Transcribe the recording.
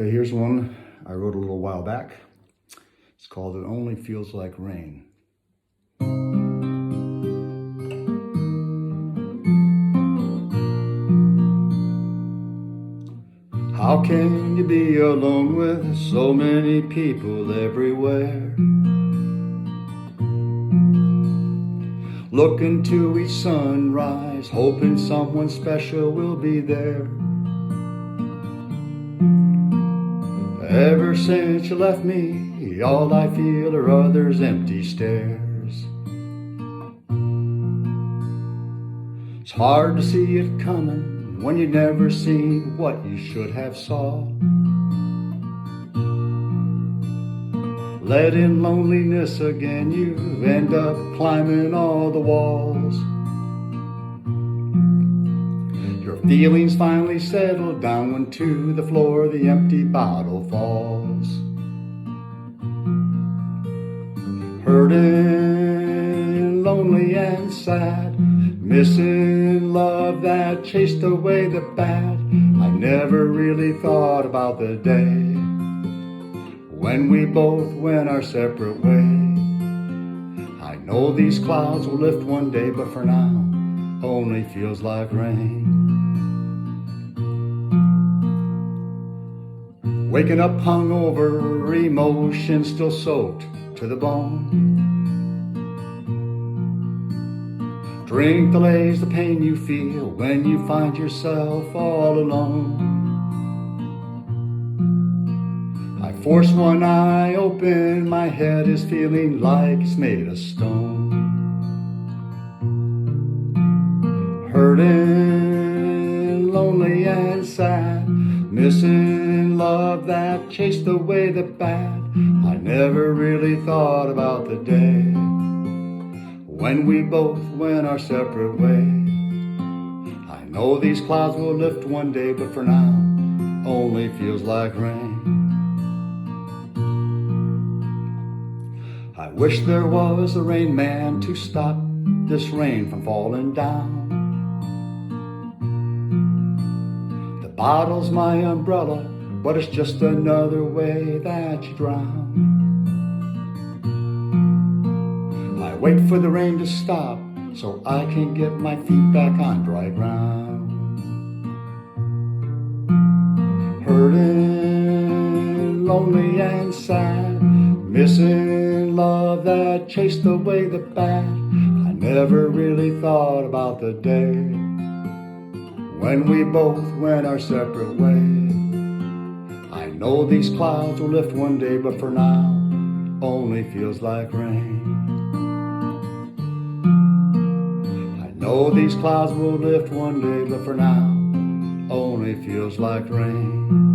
Okay, here's one I wrote a little while back. It's called It Only Feels Like Rain. How can you be alone with so many people everywhere? Looking to each sunrise, hoping someone special will be there. Ever since you left me, all I feel are others' empty stares. It's hard to see it coming when you never seen what you should have saw. Let in loneliness again, you end up climbing all the walls. Your feelings finally settle down when to the floor the empty bottle falls. Hurting, lonely and sad, missing love that chased away the bad. I never really thought about the day when we both went our separate way. I know these clouds will lift one day, but for now, only feels like rain. Waking up hungover, emotions still soaked to the bone. Drink delays the pain you feel when you find yourself all alone. I force one eye open, my head is feeling like it's made of stone. Hurting, lonely and sad, missing love that chased away the bad. I never really thought about the day when we both went our separate way. I know these clouds will lift one day, but for now, only feels like rain. I wish there was a rain man to stop this rain from falling down. The bottle's my umbrella, but it's just another way that you drown. I wait for the rain to stop so I can get my feet back on dry ground. Hurting, lonely and sad, missing love that chased away the bad. I never really thought about the day when we both went our separate way. I know these clouds will lift one day, but for now, only feels like rain. I know these clouds will lift one day, but for now, only feels like rain.